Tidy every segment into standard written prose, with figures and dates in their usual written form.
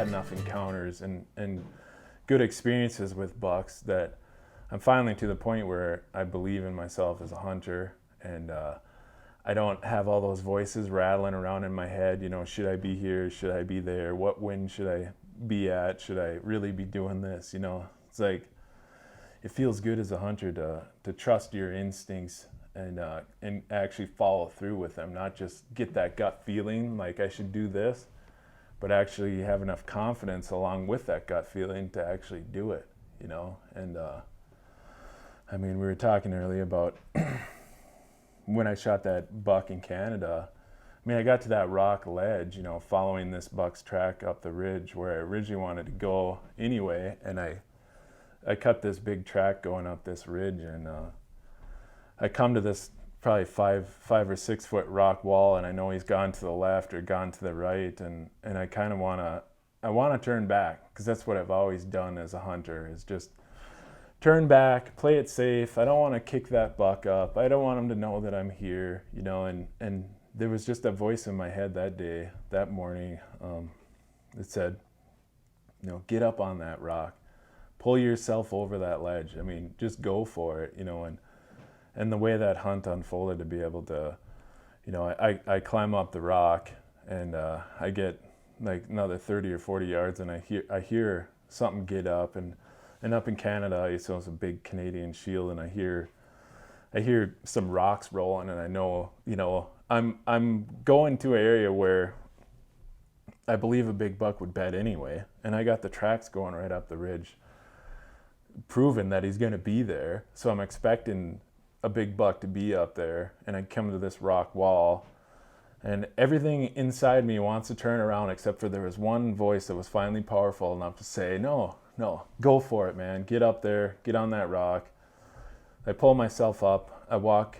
had enough encounters and good experiences with bucks that I'm finally to the point where I believe in myself as a hunter, and I don't have all those voices rattling around in my head. Should I be here? Should I be there? What wind should I be at? Should I really be doing this? It's like it feels good as a hunter to trust your instincts and actually follow through with them, not just get that gut feeling like I should do this, but actually have enough confidence along with that gut feeling to actually do it. And we were talking earlier about when I shot that buck in Canada. I got to that rock ledge, following this buck's track up the ridge where I originally wanted to go anyway, and I cut this big track going up this ridge, and I come to this probably 5 or 6 foot rock wall, and I know he's gone to the left or gone to the right, and I kind of want to turn back, because that's what I've always done as a hunter, is just turn back, play it safe. I don't want to kick that buck up. I don't want him to know that I'm here, and there was just a voice in my head that morning, that said, get up on that rock, pull yourself over that ledge. Just go for it, and the way that hunt unfolded, to be able to, I climb up the rock, and I get like another 30 or 40 yards, and I hear something get up, and up in Canada, it's a big Canadian Shield, and I hear some rocks rolling, and I know, I'm going to an area where I believe a big buck would bed anyway, and I got the tracks going right up the ridge, proving that he's going to be there. So I'm expecting a big buck to be up there, and I come to this rock wall, and everything inside me wants to turn around, except for there was one voice that was finally powerful enough to say, no, go for it, man. Get up there, get on that rock. I pull myself up, I walk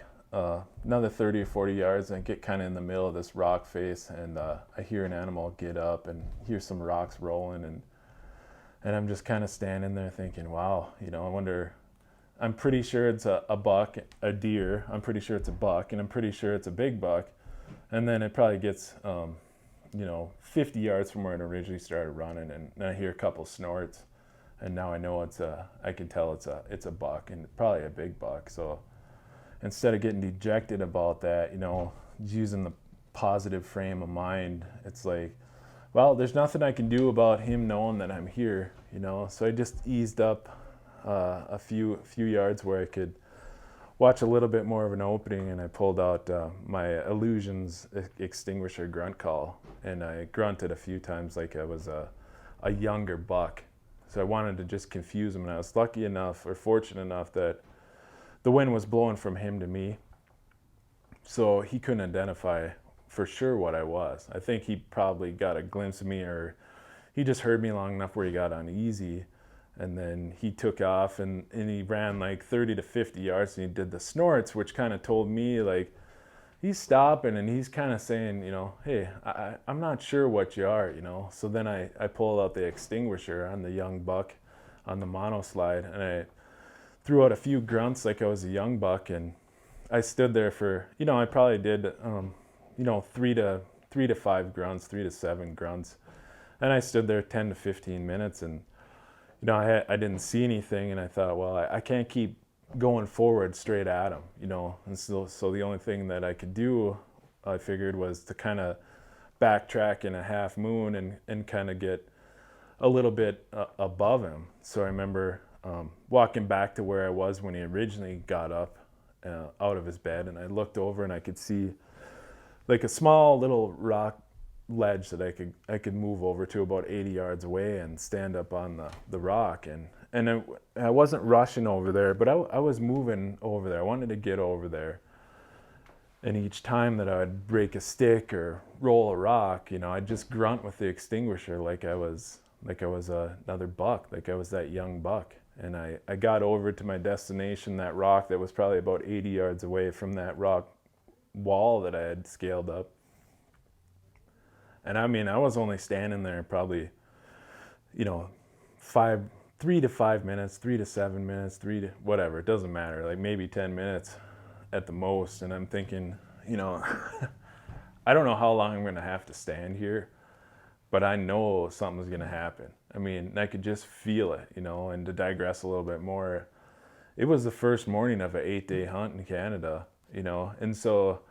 another 30 or 40 yards, and I get kind of in the middle of this rock face, and I hear an animal get up and hear some rocks rolling, and I'm just kind of standing there thinking, wow, I wonder, I'm pretty sure it's a buck, a deer, I'm pretty sure it's a buck, and I'm pretty sure it's a big buck, and then it probably gets 50 yards from where it originally started running, and I hear a couple snorts, and now I know I can tell it's a buck, and probably a big buck. So instead of getting dejected about that, using the positive frame of mind, it's like, well, there's nothing I can do about him knowing that I'm here, So I just eased up a few yards where I could watch a little bit more of an opening, and I pulled out my Illusions extinguisher grunt call, and I grunted a few times like I was a younger buck. So I wanted to just confuse him, and I was lucky enough, or fortunate enough, that the wind was blowing from him to me, so he couldn't identify for sure what I was. I think he probably got a glimpse of me, or he just heard me long enough where he got uneasy, and then he took off, and he ran like 30 to 50 yards, and he did the snorts, which kind of told me like he's stopping, and he's kind of saying, hey, I'm not sure what you are, So then I pulled out the extinguisher on the young buck on the mono slide, and I threw out a few grunts like I was a young buck, and I stood there for, I probably did, 3 to 5 grunts, 3 to 7 grunts, and I stood there 10 to 15 minutes, and I didn't see anything, and I thought, well, I can't keep going forward straight at him, and so the only thing that I could do, I figured, was to kind of backtrack in a half moon and kind of get a little bit above him. So I remember walking back to where I was when he originally got up out of his bed, and I looked over, and I could see like a small little rock ledge that I could move over to about 80 yards away and stand up on the rock, and I wasn't rushing over there, but I was moving over there. I wanted to get over there, and each time that I would break a stick or roll a rock, I'd just grunt with the extinguisher like I was another buck, like I was that young buck. And I got over to my destination, that rock that was probably about 80 yards away from that rock wall that I had scaled up. And I was only standing there probably, 3 to 5 minutes, 3 to 7 minutes, 3 to whatever, it doesn't matter, like maybe 10 minutes at the most. And I'm thinking, I don't know how long I'm going to have to stand here, but I know something's going to happen. I mean, I could just feel it, you know. And to digress a little bit more, it was the first morning of an 8-day hunt in Canada, you know. And so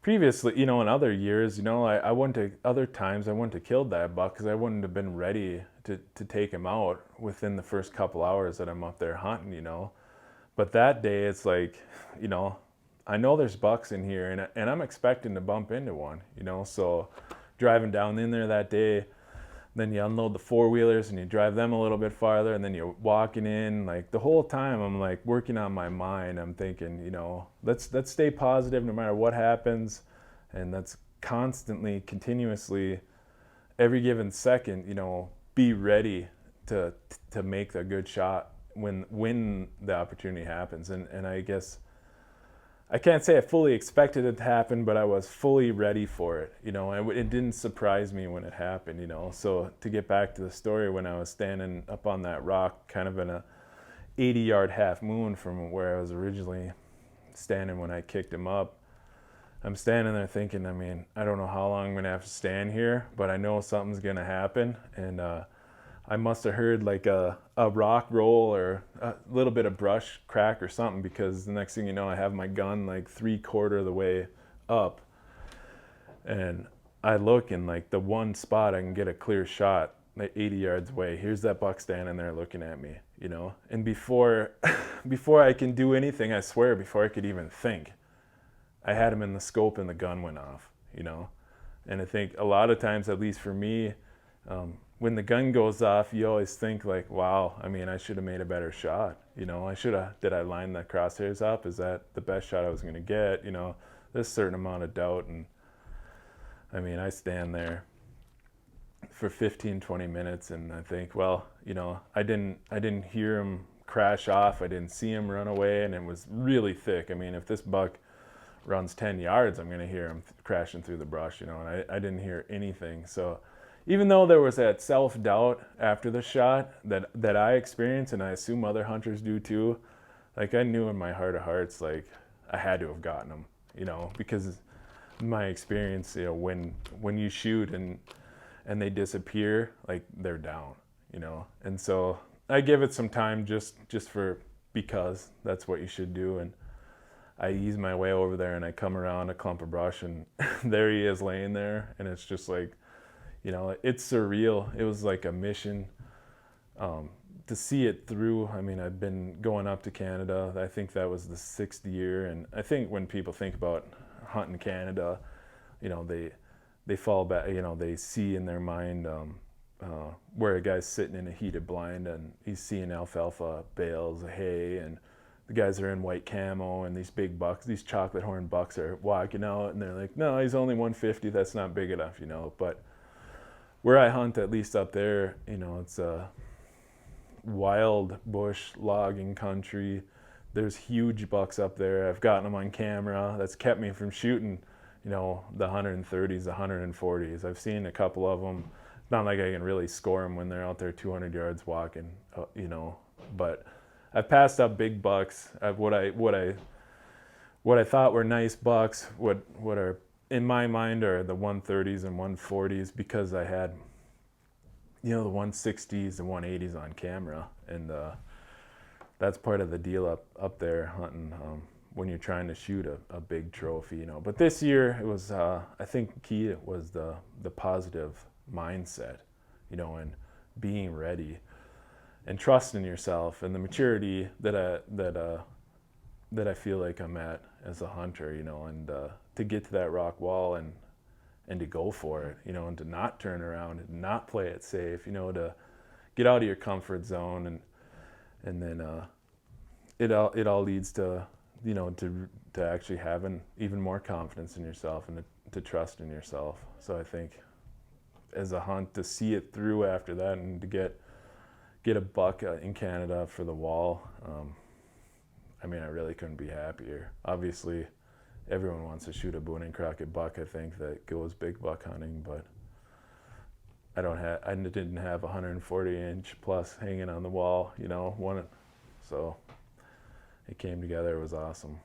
previously, you know, in other years, you know, I wouldn't have, other times I wouldn't have killed that buck because I wouldn't have been ready to take him out within the first couple hours that I'm up there hunting, you know. But that day, it's like, you know, I know there's bucks in here, and I'm expecting to bump into one, you know. So driving down in there that day, then you unload the four-wheelers and you drive them a little bit farther, and then you're walking in. Like the whole time I'm like working on my mind. I'm thinking, you know, let's stay positive no matter what happens, and that's constantly, continuously, every given second, you know, be ready to make the good shot when the opportunity happens. And I guess I can't say I fully expected it to happen, but I was fully ready for it, you know. And it didn't surprise me when it happened, you know. So to get back to the story, when I was standing up on that rock, kind of in a 80-yard half moon from where I was originally standing when I kicked him up, I'm standing there thinking, I mean, I don't know how long I'm gonna have to stand here, but I know something's gonna happen. And I must have heard like a rock roll or a little bit of brush crack or something, because the next thing you know, I have my gun like 3/4 of the way up, and I look, and like the one spot I can get a clear shot, like 80 yards away, here's that buck standing there looking at me, you know. And before I can do anything, I swear, before I could even think, I had him in the scope and the gun went off, you know. And I think a lot of times, at least for me, when the gun goes off, you always think like, wow, I mean, I should have made a better shot. You know, did I line the crosshairs up? Is that the best shot I was going to get? You know, there's a certain amount of doubt. And I mean, I stand there for 15, 20 minutes and I think, well, you know, I didn't hear him crash off. I didn't see him run away, and it was really thick. I mean, if this buck runs 10 yards, I'm going to hear him crashing through the brush, you know, and I didn't hear anything. So even though there was that self-doubt after the shot that I experienced, and I assume other hunters do too, like I knew in my heart of hearts, like I had to have gotten him, you know, because my experience, you know, when you shoot and they disappear, like they're down, you know. And so I give it some time just because that's what you should do. And I ease my way over there and I come around a clump of brush, and there he is laying there, and it's just like, you know, it's surreal. It was like a mission to see it through. I mean, I've been going up to Canada. I think that was the 6th year. And I think when people think about hunting Canada, you know, they fall back, you know, they see in their mind where a guy's sitting in a heated blind and he's seeing alfalfa bales of hay, and the guys are in white camo, and these big bucks, these chocolate horn bucks are walking out, and they're like, no, he's only 150. That's not big enough, you know. But where I hunt, at least up there, you know, it's a wild bush logging country. There's huge bucks up there. I've gotten them on camera. That's kept me from shooting, you know, the 130s, the 140s. I've seen a couple of them. It's not like I can really score them when they're out there 200 yards walking, you know. But I've passed up big bucks. What I thought were nice bucks, what are in my mind are the 130s and 140s, because I had, you know, the 160s and 180s on camera, and that's part of the deal up there hunting when you're trying to shoot a big trophy, you know. But this year it was, I think key it was the positive mindset, you know, and being ready and trusting yourself, and the maturity that I feel like I'm at as a hunter, you know, and to get to that rock wall and to go for it, you know, and to not turn around and not play it safe, you know, to get out of your comfort zone, and then it all leads to, you know, to actually having even more confidence in yourself and to trust in yourself. So I think as a hunt, to see it through after that and to get a buck in Canada for the wall, I mean, I really couldn't be happier. Obviously, everyone wants to shoot a Boone and Crockett buck, I think, that goes big buck hunting, but I didn't have 140-inch plus hanging on the wall, you know, so it came together. It was awesome.